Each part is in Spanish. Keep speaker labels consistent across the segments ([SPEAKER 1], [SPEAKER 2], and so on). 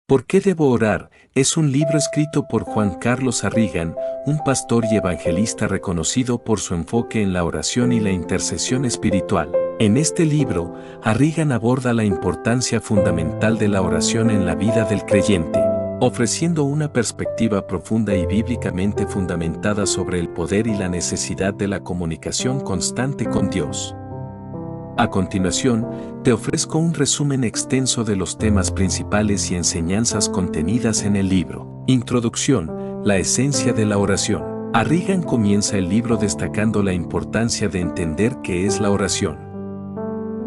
[SPEAKER 1] ¿Por qué debo orar? Es un libro escrito por Juan Carlos Arrigan, un pastor y evangelista reconocido por su enfoque en la oración y la intercesión espiritual. En este libro, Arrigan aborda la importancia fundamental de la oración en la vida del creyente, ofreciendo una perspectiva profunda y bíblicamente fundamentada sobre el poder y la necesidad de la comunicación constante con Dios. A continuación, te ofrezco un resumen extenso de los temas principales y enseñanzas contenidas en el libro. Introducción, la esencia de la oración. Arrigan comienza el libro destacando la importancia de entender qué es la oración.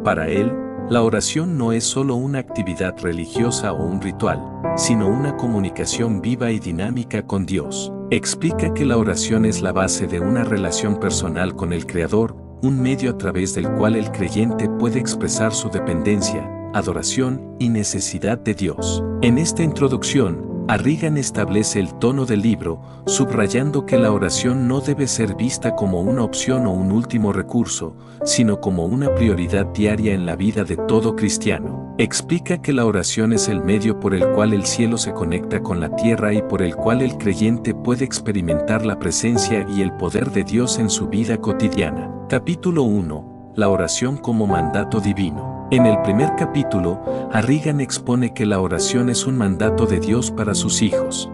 [SPEAKER 1] Para él, la oración no es solo una actividad religiosa o un ritual, sino una comunicación viva y dinámica con Dios. Explica que la oración es la base de una relación personal con el Creador, un medio a través del cual el creyente puede expresar su dependencia, adoración y necesidad de Dios. En esta introducción, Arrigan establece el tono del libro, subrayando que la oración no debe ser vista como una opción o un último recurso, sino como una prioridad diaria en la vida de todo cristiano. Explica que la oración es el medio por el cual el cielo se conecta con la tierra y por el cual el creyente puede experimentar la presencia y el poder de Dios en su vida cotidiana. Capítulo 1. La oración como mandato divino. En el primer capítulo, Arrigan expone que la oración es un mandato de Dios para sus hijos.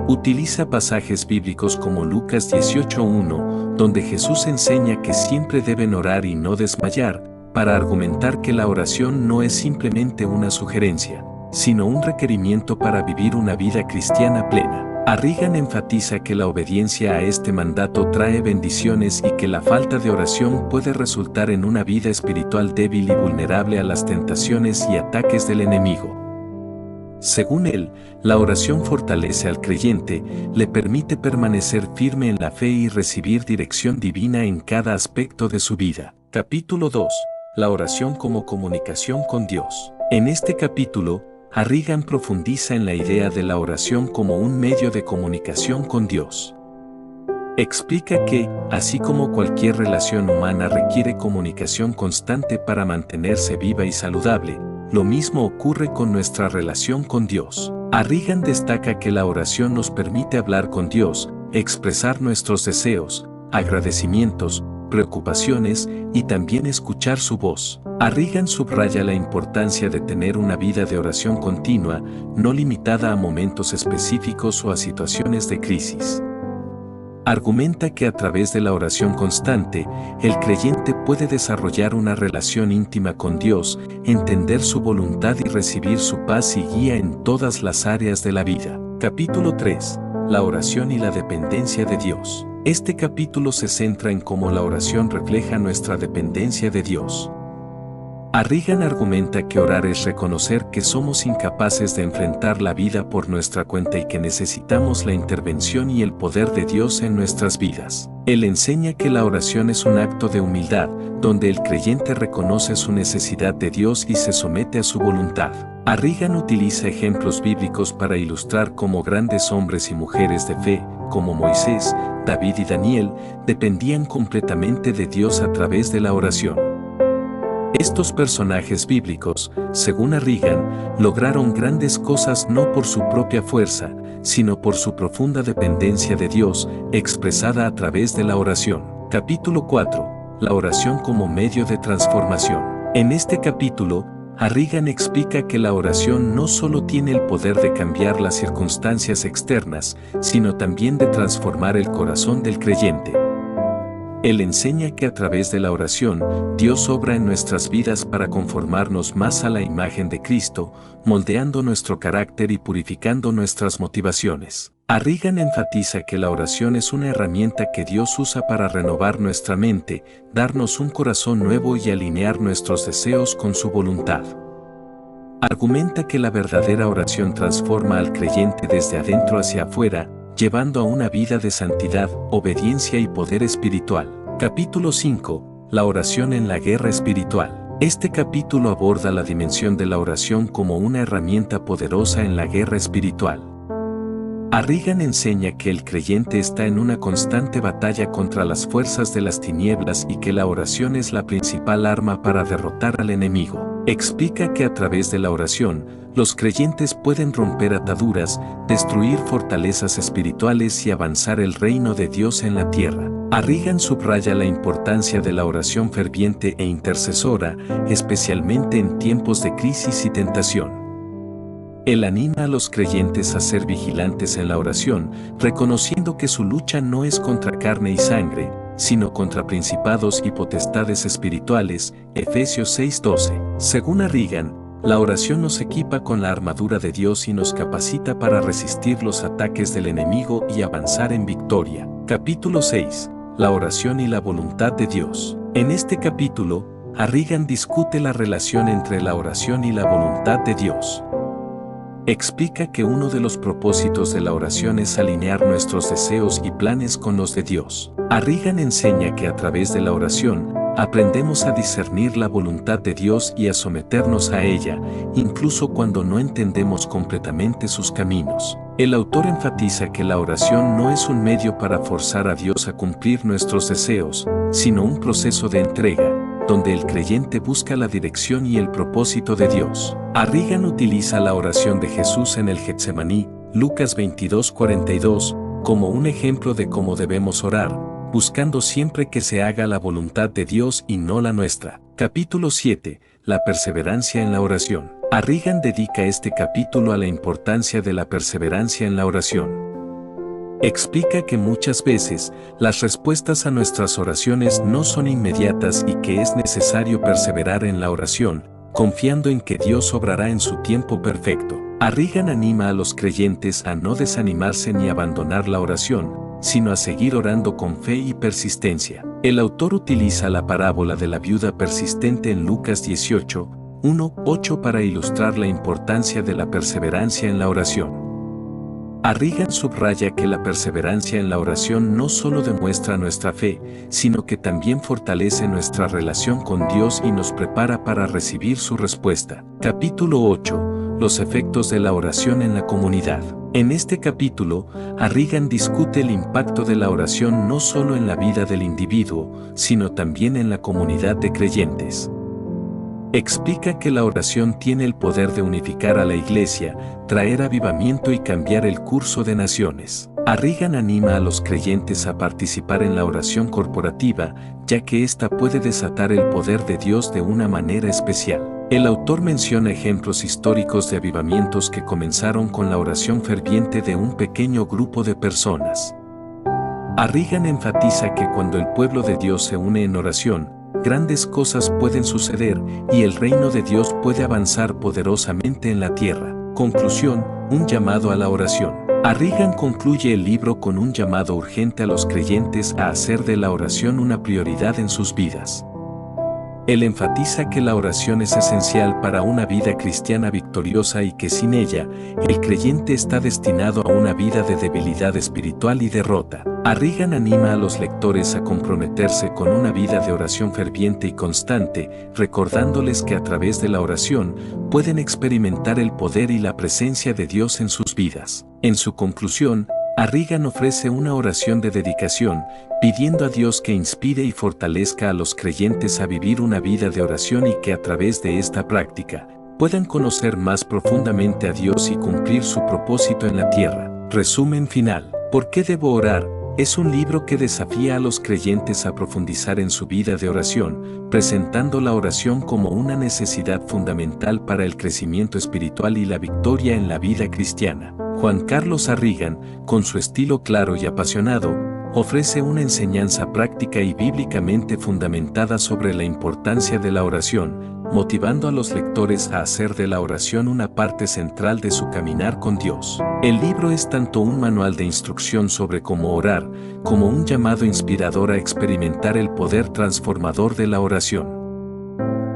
[SPEAKER 1] Utiliza pasajes bíblicos como Lucas 18:1, donde Jesús enseña que siempre deben orar y no desmayar, para argumentar que la oración no es simplemente una sugerencia, sino un requerimiento para vivir una vida cristiana plena. Arrigan enfatiza que la obediencia a este mandato trae bendiciones y que la falta de oración puede resultar en una vida espiritual débil y vulnerable a las tentaciones y ataques del enemigo. Según él, la oración fortalece al creyente, le permite permanecer firme en la fe y recibir dirección divina en cada aspecto de su vida. Capítulo 2. La oración como comunicación con Dios. En este capítulo, Arrigan profundiza en la idea de la oración como un medio de comunicación con Dios. Explica que, así como cualquier relación humana requiere comunicación constante para mantenerse viva y saludable, lo mismo ocurre con nuestra relación con Dios. Arrigan destaca que la oración nos permite hablar con Dios, expresar nuestros deseos, agradecimientos, preocupaciones y también escuchar su voz. Arrigan subraya la importancia de tener una vida de oración continua, no limitada a momentos específicos o a situaciones de crisis. Argumenta que a través de la oración constante, el creyente puede desarrollar una relación íntima con Dios, entender su voluntad y recibir su paz y guía en todas las áreas de la vida. Capítulo 3. La oración y la dependencia de Dios. Este capítulo se centra en cómo la oración refleja nuestra dependencia de Dios. Arrigan argumenta que orar es reconocer que somos incapaces de enfrentar la vida por nuestra cuenta y que necesitamos la intervención y el poder de Dios en nuestras vidas. Él enseña que la oración es un acto de humildad, donde el creyente reconoce su necesidad de Dios y se somete a su voluntad. Arrigan utiliza ejemplos bíblicos para ilustrar cómo grandes hombres y mujeres de fe, como Moisés, David y Daniel, dependían completamente de Dios a través de la oración. Estos personajes bíblicos, según Arrigan, lograron grandes cosas no por su propia fuerza, sino por su profunda dependencia de Dios, expresada a través de la oración. Capítulo 4. La oración como medio de transformación. En este capítulo, Arrigan explica que la oración no solo tiene el poder de cambiar las circunstancias externas, sino también de transformar el corazón del creyente. Él enseña que a través de la oración, Dios obra en nuestras vidas para conformarnos más a la imagen de Cristo, moldeando nuestro carácter y purificando nuestras motivaciones. Arrigan enfatiza que la oración es una herramienta que Dios usa para renovar nuestra mente, darnos un corazón nuevo y alinear nuestros deseos con su voluntad. Argumenta que la verdadera oración transforma al creyente desde adentro hacia afuera, llevando a una vida de santidad, obediencia y poder espiritual. Capítulo 5. La oración en la guerra espiritual. Este capítulo aborda la dimensión de la oración como una herramienta poderosa en la guerra espiritual. Arrigan enseña que el creyente está en una constante batalla contra las fuerzas de las tinieblas y que la oración es la principal arma para derrotar al enemigo. Explica que a través de la oración, los creyentes pueden romper ataduras, destruir fortalezas espirituales y avanzar el reino de Dios en la tierra. Arrigan subraya la importancia de la oración ferviente e intercesora, especialmente en tiempos de crisis y tentación. Él anima a los creyentes a ser vigilantes en la oración, reconociendo que su lucha no es contra carne y sangre, sino contra principados y potestades espirituales, Efesios 6:12. Según Arrigan, la oración nos equipa con la armadura de Dios y nos capacita para resistir los ataques del enemigo y avanzar en victoria. Capítulo 6. La oración y la voluntad de Dios. En este capítulo, Arrigan discute la relación entre la oración y la voluntad de Dios. Explica que uno de los propósitos de la oración es alinear nuestros deseos y planes con los de Dios. Arrigan enseña que a través de la oración, aprendemos a discernir la voluntad de Dios y a someternos a ella, incluso cuando no entendemos completamente sus caminos. El autor enfatiza que la oración no es un medio para forzar a Dios a cumplir nuestros deseos, sino un proceso de entrega, donde el creyente busca la dirección y el propósito de Dios. Arrigan utiliza la oración de Jesús en el Getsemaní, Lucas 22:42, como un ejemplo de cómo debemos orar, buscando siempre que se haga la voluntad de Dios y no la nuestra. Capítulo 7. La perseverancia en la oración. Arrigan dedica este capítulo a la importancia de la perseverancia en la oración. Explica que muchas veces las respuestas a nuestras oraciones no son inmediatas y que es necesario perseverar en la oración, confiando en que Dios obrará en su tiempo perfecto. Arrigan anima a los creyentes a no desanimarse ni abandonar la oración, sino a seguir orando con fe y persistencia. El autor utiliza la parábola de la viuda persistente en Lucas 18:1-8 para ilustrar la importancia de la perseverancia en la oración. Arrigan subraya que la perseverancia en la oración no solo demuestra nuestra fe, sino que también fortalece nuestra relación con Dios y nos prepara para recibir su respuesta. Capítulo 8. Los efectos de la oración en la comunidad. En este capítulo, Arrigan discute el impacto de la oración no solo en la vida del individuo, sino también en la comunidad de creyentes. Explica que la oración tiene el poder de unificar a la iglesia, traer avivamiento y cambiar el curso de naciones. Arrigan anima a los creyentes a participar en la oración corporativa, ya que ésta puede desatar el poder de Dios de una manera especial. El autor menciona ejemplos históricos de avivamientos que comenzaron con la oración ferviente de un pequeño grupo de personas. Arrigan enfatiza que cuando el pueblo de Dios se une en oración, grandes cosas pueden suceder y el reino de Dios puede avanzar poderosamente en la tierra. Conclusión, un llamado a la oración. Arrigan concluye el libro con un llamado urgente a los creyentes a hacer de la oración una prioridad en sus vidas. Él enfatiza que la oración es esencial para una vida cristiana victoriosa y que sin ella, el creyente está destinado a una vida de debilidad espiritual y derrota. Arrigan anima a los lectores a comprometerse con una vida de oración ferviente y constante, recordándoles que a través de la oración pueden experimentar el poder y la presencia de Dios en sus vidas. En su conclusión, Arrigan ofrece una oración de dedicación, pidiendo a Dios que inspire y fortalezca a los creyentes a vivir una vida de oración y que a través de esta práctica puedan conocer más profundamente a Dios y cumplir su propósito en la tierra. Resumen final. ¿Por qué debo orar? Es un libro que desafía a los creyentes a profundizar en su vida de oración, presentando la oración como una necesidad fundamental para el crecimiento espiritual y la victoria en la vida cristiana. Juan Carlos Arrigan, con su estilo claro y apasionado, ofrece una enseñanza práctica y bíblicamente fundamentada sobre la importancia de la oración, motivando a los lectores a hacer de la oración una parte central de su caminar con Dios. El libro es tanto un manual de instrucción sobre cómo orar, como un llamado inspirador a experimentar el poder transformador de la oración.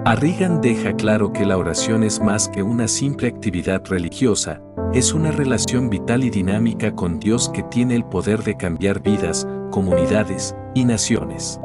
[SPEAKER 1] Arrigan deja claro que la oración es más que una simple actividad religiosa, es una relación vital y dinámica con Dios que tiene el poder de cambiar vidas, comunidades y naciones.